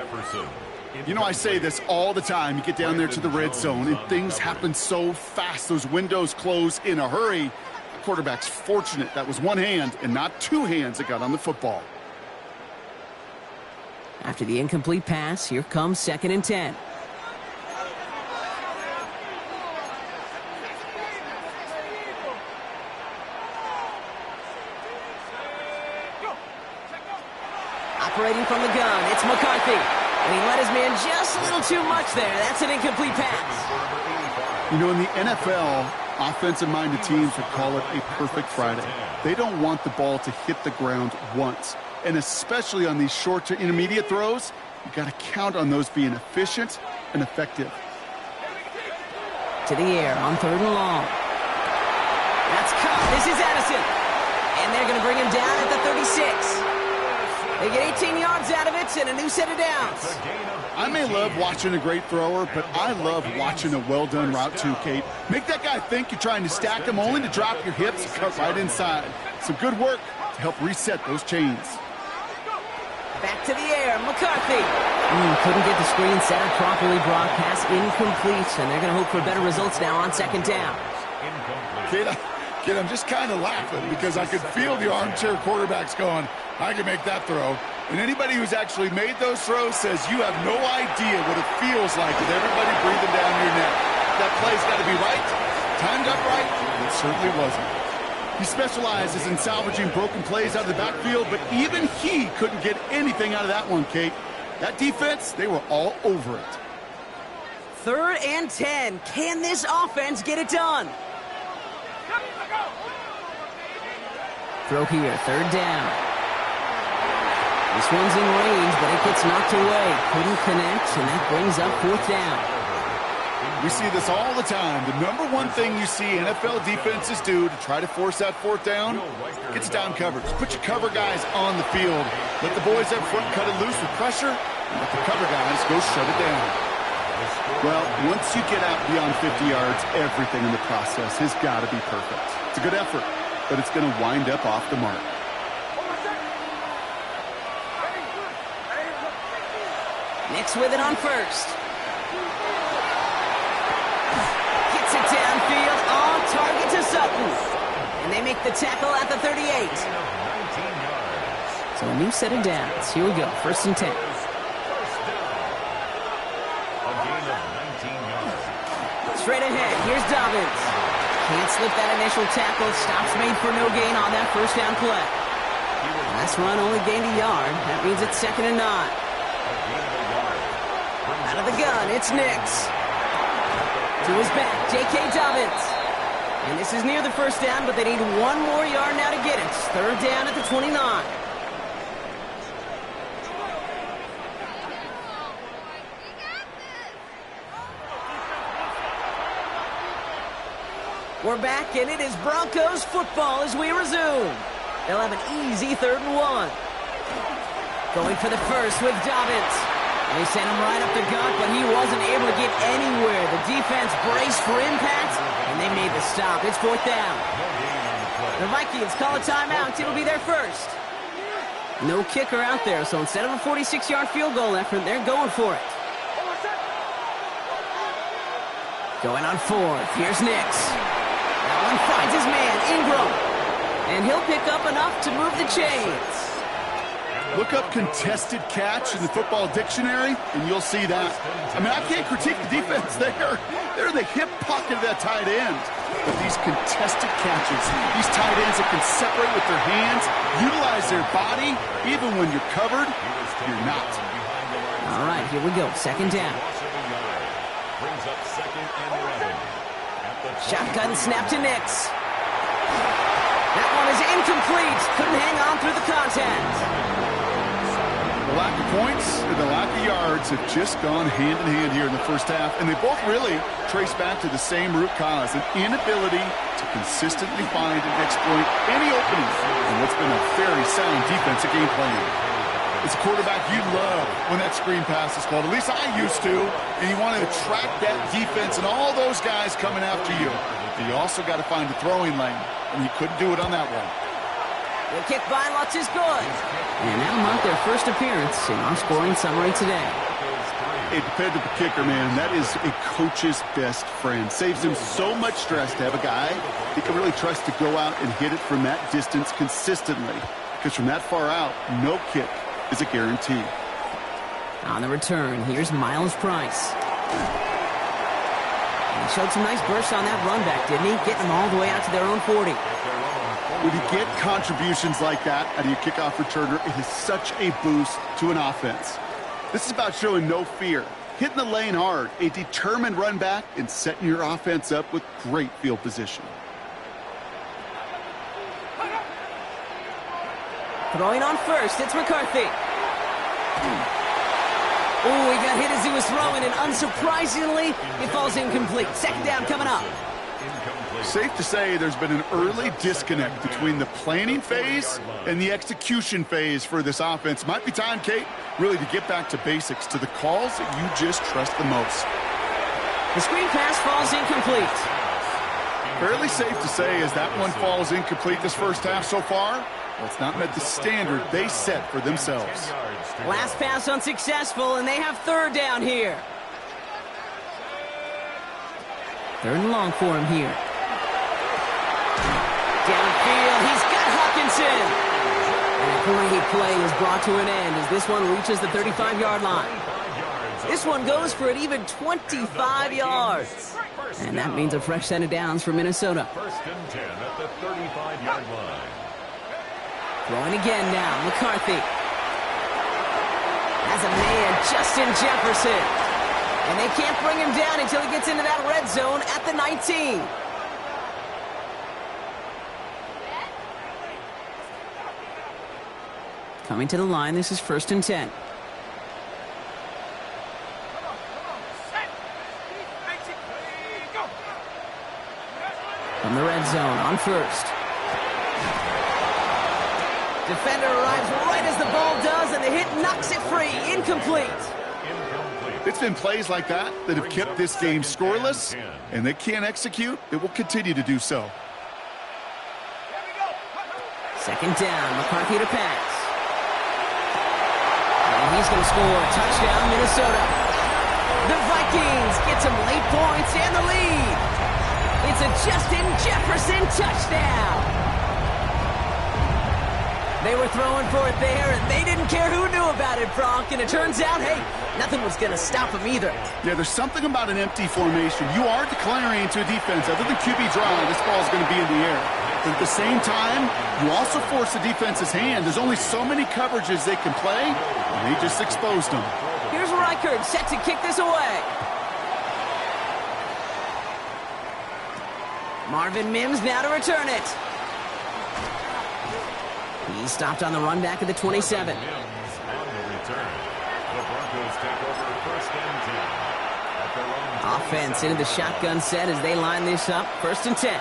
You know, I say this all the time. You get down there to the red zone, and things happen so fast. Those windows close in a hurry. The quarterback's fortunate that was one hand and not two hands that got on the football. After the incomplete pass, here comes 2nd and 10. Operating from the gun, it's McCarthy. And he let his man just a little too much there. That's an incomplete pass. You know, in the NFL, offensive-minded teams would call it a perfect Friday. They don't want the ball to hit the ground once. And especially on these short to intermediate throws, you got to count on those being efficient and effective. To the air on 3rd and long. That's caught. This is Addison. And they're going to bring him down at the 36. They get 18 yards out of it and a new set of downs. I may love watching a great thrower, but I love watching a well-done route too, Kate. Make that guy think you're trying to stack him only to drop your hips and cut right inside. Some good work to help reset those chains. Back to the air, McCarthy. Couldn't get the screen set up properly. Brock pass incomplete, and they're going to hope for better results now on 2nd down. Kid, I'm just kind of laughing because I could feel the armchair quarterbacks going, I can make that throw. And anybody who's actually made those throws says you have no idea what it feels like with everybody breathing down your neck. That play's got to be right, timed up right, and it certainly wasn't. He specializes in salvaging broken plays out of the backfield, but even he couldn't get anything out of that one, Kate. That defense, they were all over it. 3rd and 10. Can this offense get it done? Throw here, 3rd down. This one's in range, but it gets knocked away. Couldn't connect, and that brings up 4th down. We see this all the time. The number one thing you see NFL defenses do to try to force that 4th down, gets down coverage. Put your cover guys on the field. Let the boys up front cut it loose with pressure, and let the cover guys go shut it down. Well, once you get out beyond 50 yards, everything in the process has got to be perfect. It's a good effort, but it's going to wind up off the mark. Nix with it on 1st. Gets it downfield, on target to Sutton. And they make the tackle at the 38. So a new set of downs. Here we go, 1st and 10. Straight ahead, here's Dobbins. Can't slip that initial tackle. Stops made for no gain on that 1st down play. Last run only gained a yard. That means it's 2nd and 9. Out of the gun, it's Nix. To his back, J.K. Dobbins. And this is near the 1st down, but they need 1 more yard now to get it. 3rd down at the 29. We're back, and it is Broncos football as we resume. They'll have an easy 3rd and 1. Going for the 1st with Dobbins. They sent him right up the gut, but he wasn't able to get anywhere. The defense braced for impact, and they made the stop. It's 4th down. The Vikings call a timeout. It'll be their 1st. No kicker out there, so instead of a 46-yard field goal effort, they're going for it. Going on 4th. Here's Nix. That one finds his man, Ingram. And he'll pick up enough to move the chains. Look up contested catch in the football dictionary, and you'll see that. I mean, I can't critique the defense there. They're in the hip pocket of that tight end. But these contested catches, these tight ends that can separate with their hands, utilize their body, even when you're covered, you're not. All right, here we go. 2nd down. Shotgun snap to Nix. That one is incomplete. Couldn't hang on through the contact. The lack of points and the lack of yards have just gone hand in hand here in the 1st half, and they both really trace back to the same root cause, an inability to consistently find and exploit any opening in what's been a very sound defensive game plan. As a quarterback, you love when that screen pass is called. At least I used to, and you want to attract that defense and all those guys coming after you. But you also got to find the throwing lane, and he couldn't do it on that one. The kick by Lutz is good. And that'll mark their 1st appearance in our scoring summary today. A dependable kicker, man, that is a coach's best friend. Saves him so much stress to have a guy he can really trust to go out and hit it from that distance consistently. Because from that far out, no kick is a guarantee. On the return, here's Miles Price. He showed some nice bursts on that run back, didn't he? Getting them all the way out to their own 40. When you get contributions like that out of your kickoff returner, it is such a boost to an offense. This is about showing no fear, hitting the lane hard, a determined run back, and setting your offense up with great field position. Throwing on 1st, it's McCarthy. Oh, he got hit as he was throwing, and unsurprisingly, it falls incomplete. 2nd down coming up. Safe to say there's been an early disconnect between the planning phase and the execution phase for this offense. Might be time, Kate, really to get back to basics, to the calls that you just trust the most. The screen pass falls incomplete. Fairly safe to say as that one falls incomplete this 1st half so far, well, it's not met the standard they set for themselves. Last pass unsuccessful, and they have 3rd down here. 3rd and long for him here. Downfield, he's got Hawkinson. And a great play is brought to an end as this one reaches the 35-yard line. This one goes for an even 25 yards. And that means a fresh set of downs for Minnesota. First and 10 at the 35-yard line. Throwing again now, McCarthy. Has a man, Justin Jefferson. And they can't bring him down until he gets into that red zone at the 19. Coming to the line, this is first and 10. From the red zone on first. Defender arrives right as the ball does, and the hit knocks it free. Incomplete. It's been plays like that that have kept this game scoreless, and they can't execute. It will continue to do so. Second down, McCarthy to pass. And he's going to score. Touchdown, Minnesota. The Vikings get some late points and the lead. It's a Justin Jefferson touchdown. They were throwing for it there, and they didn't care who knew about it, Bronk. And it turns out, hey, nothing was going to stop him either. Yeah, there's something about an empty formation. You are declaring to a defense, other than QB draw, this ball is going to be in the air. But at the same time, you also force the defense's hand. There's only so many coverages they can play, and they just exposed them. Here's Reichard set to kick this away. Marvin Mims now to return it. He stopped on the run back at the 27. On the return. The Broncos take over first and 10 at their own Offense into the shotgun set as they line this up. First and 10.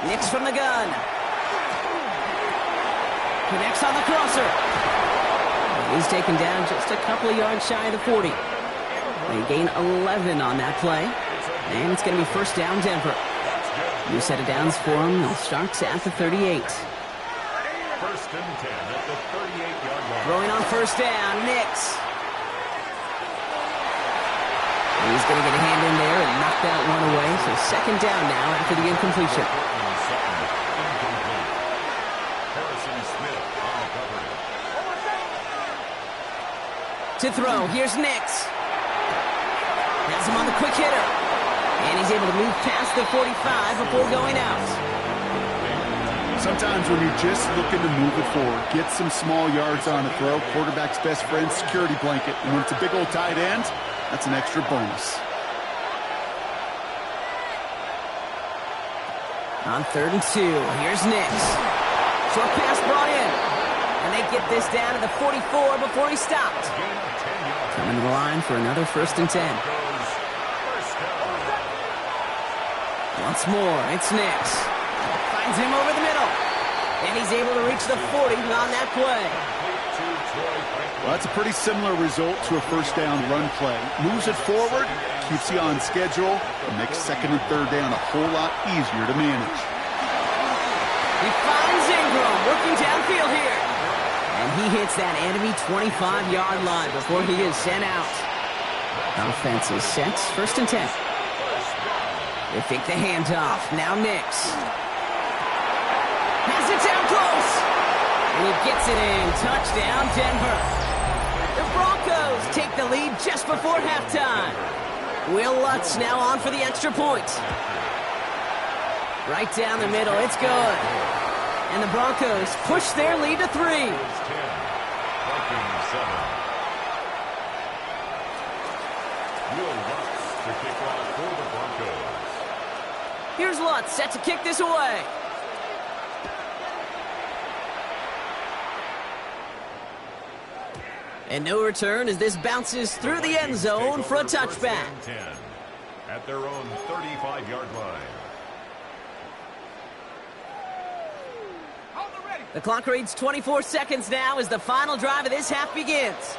Nix from the gun. Connects on the crosser. He's taken down just a couple of yards shy of the 40. They gain 11 on that play. And it's going to be first down, Denver. New set of downs for him. It starts at the 38. First and 10 at the 38-yard line. Throwing on first down, Nix. He's going to get a hand in there and knock that one away. So second down now after the incompletion. Harrison Smith on the coverage. To throw, here's Nix. Has him on the quick hitter. And he's able to move past the 45 before going out. Sometimes when you're just looking to move it forward, get some small yards on a throw, quarterback's best friend, security blanket. And when it's a big old tight end, that's an extra bonus. On 3rd and 2, here's Nix. Short pass brought in. And they get this down to the 44 before he stopped. Coming to the line for another first and 10. Once more, it's Nix. Finds him over the middle. And he's able to reach the 40 on that play. Well, that's a pretty similar result to a first down run play. Moves it forward, keeps you on schedule, and makes second and third down a whole lot easier to manage. He finds Ingram working downfield here. And he hits that enemy 25-yard line before he is sent out. Offense is set, first and 10. They fake the handoff. Now Nix. Has it down close. And he gets it in. Touchdown, Denver. The Broncos take the lead just before halftime. Will Lutz now on for the extra point. Right down the middle. It's good. And the Broncos push their lead to 3. Vikings 7. Will Lutz to kick off for the Broncos. Here's Lutz set to kick this away. And no return as this bounces through the end zone for a touchback. 10 at their own 35-yard line. The clock reads 24 seconds now as the final drive of this half begins.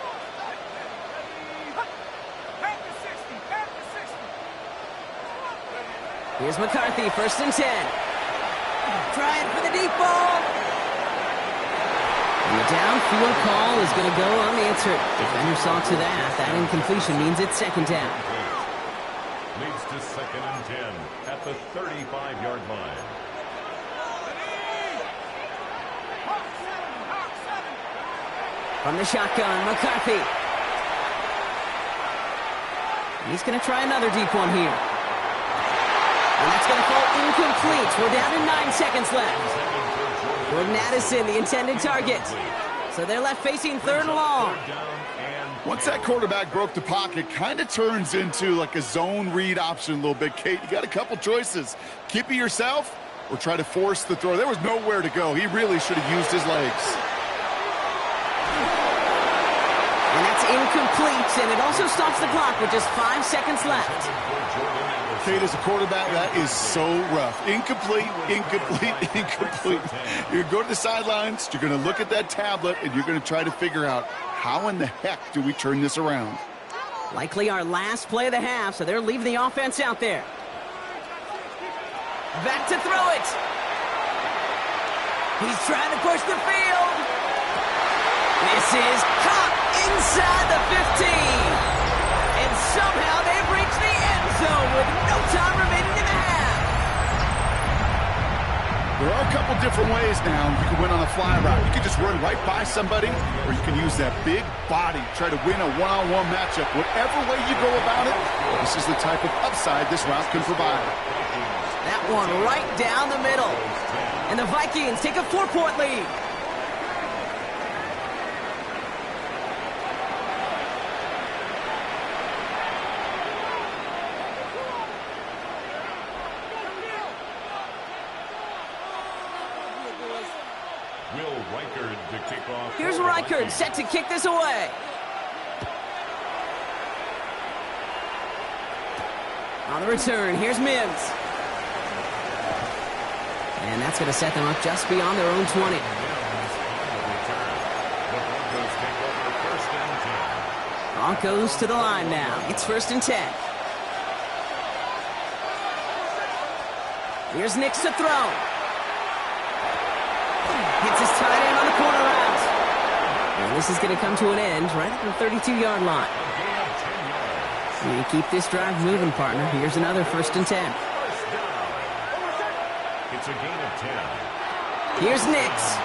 Here's McCarthy, first and 10. Trying for the deep ball. And the downfield call is going to go unanswered. Defender saw to that. That incompletion means it's second down. Leads to second and 10 at the 35-yard line. From the shotgun, McCarthy. He's going to try another deep one here. And that's going to fall incomplete. We're down to 9 seconds left. Jordan Addison, the intended target. So they're left facing 3rd and long. Once that quarterback broke the pocket, kind of turns into like a zone read option a little bit, Kate. You got a couple choices. Keep it yourself or try to force the throw. There was nowhere to go. He really should have used his legs. And that's incomplete, and it also stops the clock with just 5 seconds left. Kate, as a quarterback, that is so rough. Incomplete, incomplete, incomplete. You're going to go to the sidelines, you're going to look at that tablet, and you're going to try to figure out how in the heck do we turn this around? Likely our last play of the half, so they're leaving the offense out there. Back to throw it. He's trying to push the field. This is caught inside the 15. And somehow they've reached the end zone with no time remaining in the half. There are a couple different ways now. You can win on a fly route. You can just run right by somebody, or you can use that big body, try to win a one-on-one matchup. Whatever way you go about it, this is the type of upside this route can provide. That one right down the middle. And the Vikings take a 4-point lead. Here's Reichard set to kick this away. On the return, here's Mims. And that's going to set them up just beyond their own 20. Broncos to the line now. It's 1st and 10. Here's Nix to throw. Hits his tight end on the corner route. And this is going to come to an end right at the 32-yard line. You keep this drive moving, partner. Here's another 1st and 10. It's a gain of 10. Here's Nix.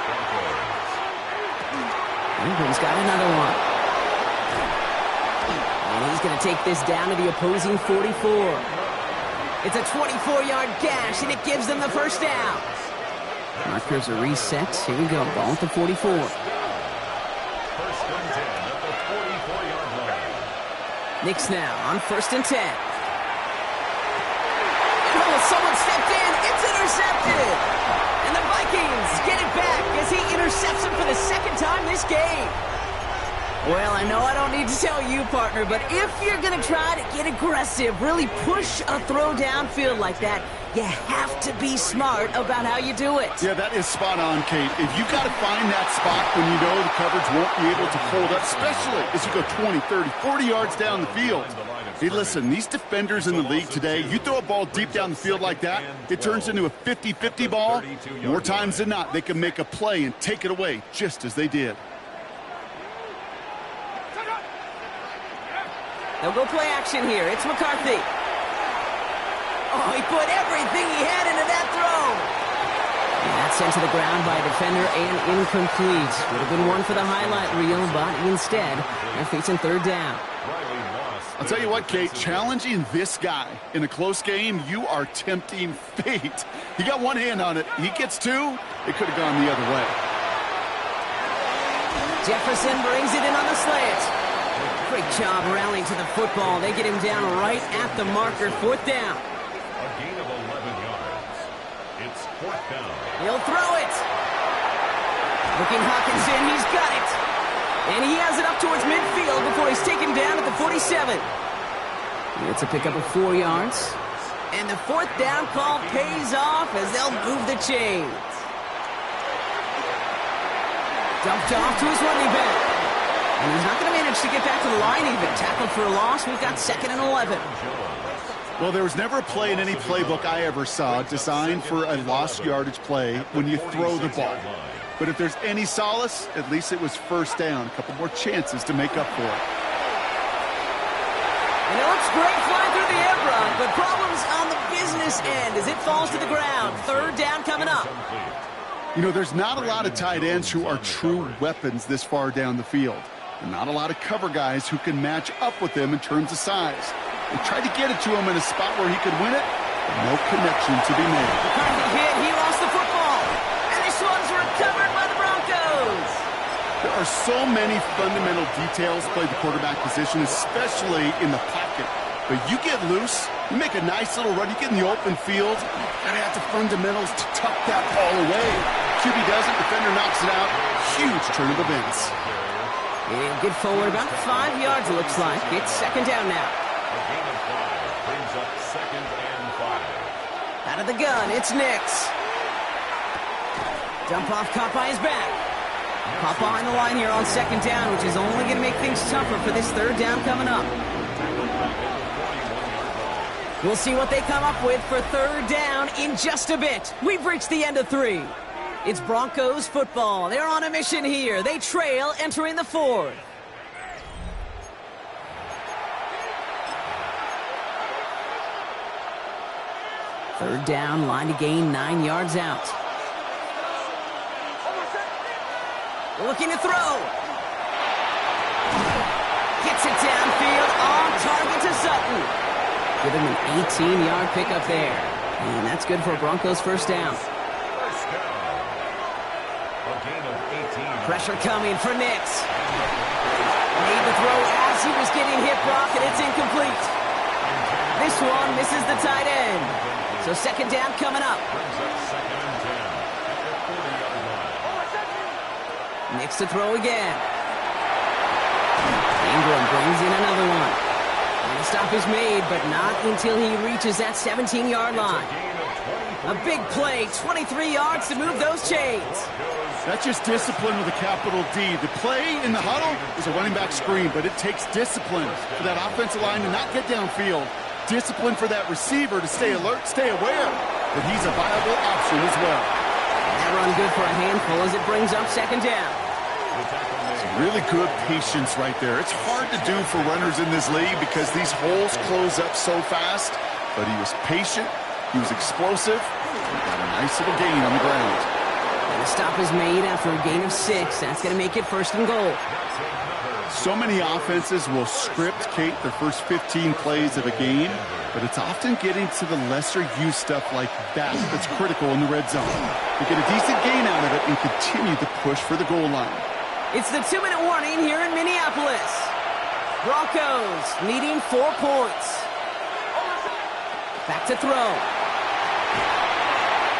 Ingram's got another one. And he's going to take this down to the opposing 44. It's a 24-yard gash, and it gives them the 1st down. Markers are reset. Here we go. Ball at the 44. 1st and 10 at the 44-yard line. Nix now on 1st and 10. Oh, someone stepped in. It's intercepted. And the Vikings get it back as he intercepts him for the 2nd time this game. Well, I know I don't need to tell you, partner, but if you're going to try to get aggressive, really push a throw downfield like that, you have to be smart about how you do it. Yeah, that is spot on, Kate. If you've got to find that spot when you know the coverage won't be able to hold up, especially as you go 20, 30, 40 yards down the field. Hey, listen, these defenders in the league today, you throw a ball deep down the field like that, it turns into a 50-50 ball. More times than not, they can make a play and take it away, just as they did. They'll go play action here. It's McCarthy. Oh, he put everything he had into that throw. And that's sent to the ground by a defender and incomplete. Would have been one for the highlight reel, but instead, they're facing 3rd down. I'll tell you what, Kate, challenging this guy in a close game, you are tempting fate. He got one hand on it. He gets 2. It could have gone the other way. Jefferson brings it in on the slant. Great job rallying to the football. They get him down right at the marker. 4th down. A gain of 11 yards. It's 4th down. He'll throw it. Looking Hawkinson, he's got it. And he has it up towards midfield before he's taken down at the 47. It's a pickup of 4 yards. And the 4th down call pays off as they'll move the chains. Dumped off to his running back. And he's not going to manage to get back to the line even. Tackled for a loss. We've got 2nd and 11. Well, there was never a play in any playbook I ever saw designed for a lost yardage play when you throw the ball. But if there's any solace, at least it was 1st down. A couple more chances to make up for it. And it looks great flying through the air run, but problems on the business end as it falls to the ground. 3rd down coming up. You know, there's not a lot of tight ends who are true weapons this far down the field. And not a lot of cover guys who can match up with them in terms of size. They tried to get it to him in a spot where he could win it, but no connection to be made. McCarthy hit, he lost the football. And this one's recovered by the Broncos. There are so many fundamental details play the quarterback position, especially in the pocket. But you get loose, you make a nice little run, you get in the open field, you gotta have the fundamentals to tuck that ball away. QB doesn't, defender knocks it out. Huge turn of events. He'll get forward about 5 yards, it looks like. It's second down now. A gain of 5 brings up 2nd and 5. Out of the gun, it's Nix. Dump off caught by his back. Caught behind the line here on second down, which is only going to make things tougher for this third down coming up. We'll see what they come up with for third down in just a bit. We've reached the end of 3. It's Broncos football. They're on a mission here. They trail entering the 4th. Third down, line to gain 9 yards out. Looking to throw. Gets it downfield on target to Sutton. Give him an 18-yard pickup there. And that's good for a Broncos first down. Pressure coming for Nix. Made the throw as he was getting hit, Brock, and it's incomplete. This one misses the tight end. So second down coming up. Nix to throw again. Ingram brings in another one. And the stop is made, but not until he reaches that 17-yard line. A big play, 23 yards to move those chains. That's just discipline with a capital D. The play in the huddle is a running back screen, but it takes discipline for that offensive line to not get downfield. Discipline for that receiver to stay alert, stay aware that he's a viable option as well. That run good for a handful as it brings up second down. Some really good patience right there. It's hard to do for runners in this league because these holes close up so fast, but he was patient, he was explosive, and he got a nice little gain on the ground. And the stop is made after a gain of 6. That's going to make it first and goal. So many offenses will script, Kate, their first 15 plays of a game, but it's often getting to the lesser-used stuff like that that's critical in the red zone. You get a decent gain out of it and continue to push for the goal line. It's the 2-minute warning here in Minneapolis. Broncos leading 4 points. Back to throw.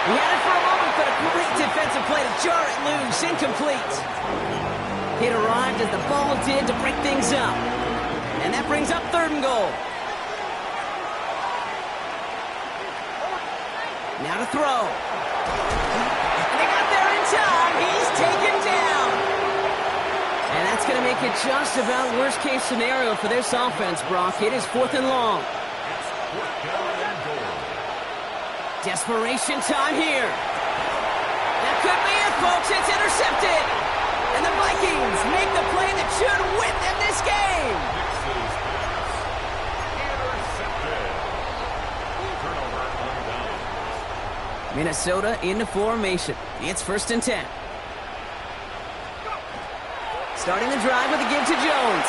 He had it for a moment, but a great defensive play to jar it loose. Incomplete. Hit arrived as the ball did to break things up. And that brings up third and goal. Now to throw. And they got there in time. He's taken down. And that's going to make it just about worst-case scenario for this offense, Brock. It is 4th and long. Desperation time here. That could be it, folks. It's intercepted. And the Vikings make the play that should win them this game. Minnesota into formation. It's 1st and 10. Starting the drive with a give to Jones.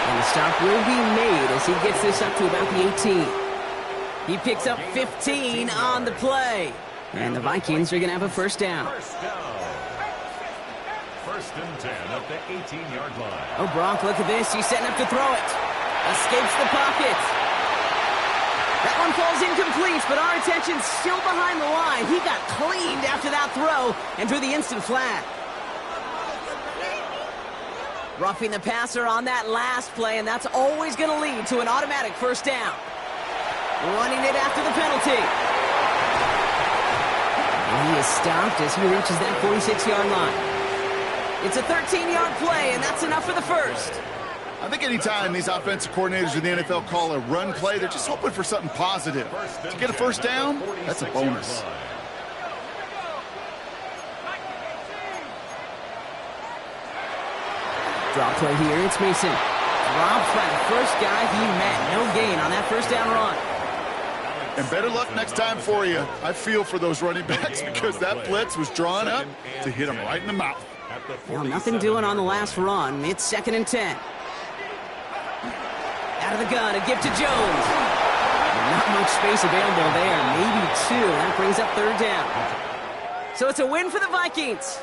And the stop will be made as he gets this up to about the 18. He picks up 15 on the play. And the Vikings are going to have a first down. 1st and 10 at the 18-yard line. Oh, Brock, look at this. He's setting up to throw it. Escapes the pocket. That one falls incomplete, but our attention's still behind the line. He got cleaned after that throw and drew the instant flag. Roughing the passer on that last play, and that's always going to lead to an automatic first down. Running it after the penalty. And he is stopped as he reaches that 46-yard line. It's a 13-yard play, and that's enough for the first. I think anytime these offensive coordinators in the NFL call a run play, they're just hoping for something positive. To get a first down, that's a bonus. Draw play here, it's Mason. Drops by the first guy he met. No gain on that first down run. And better luck next time for you. I feel for those running backs because that blitz was drawn up to hit them right in the mouth. Well, nothing doing on the last run. It's 2nd and 10. Out of the gun, a give to Jones. Not much space available there. Maybe 2. That brings up 3rd down. So it's a win for the Vikings.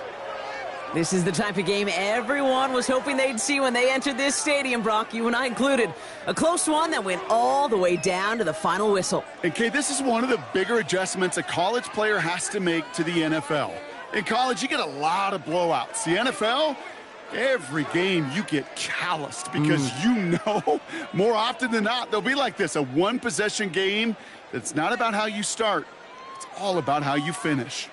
This is the type of game everyone was hoping they'd see when they entered this stadium, Brock, you and I included. A close one that went all the way down to the final whistle. And, Kay, this is one of the bigger adjustments a college player has to make to the NFL. In college, you get a lot of blowouts. The NFL, every game you get calloused because you know more often than not they'll be like this, a one-possession game that's not about how you start. It's all about how you finish.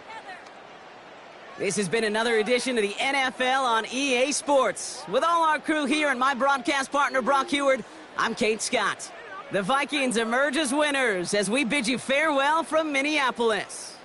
This has been another edition of the NFL on EA Sports. With all our crew here and my broadcast partner, Brock Heward, I'm Kate Scott. The Vikings emerge as winners as we bid you farewell from Minneapolis.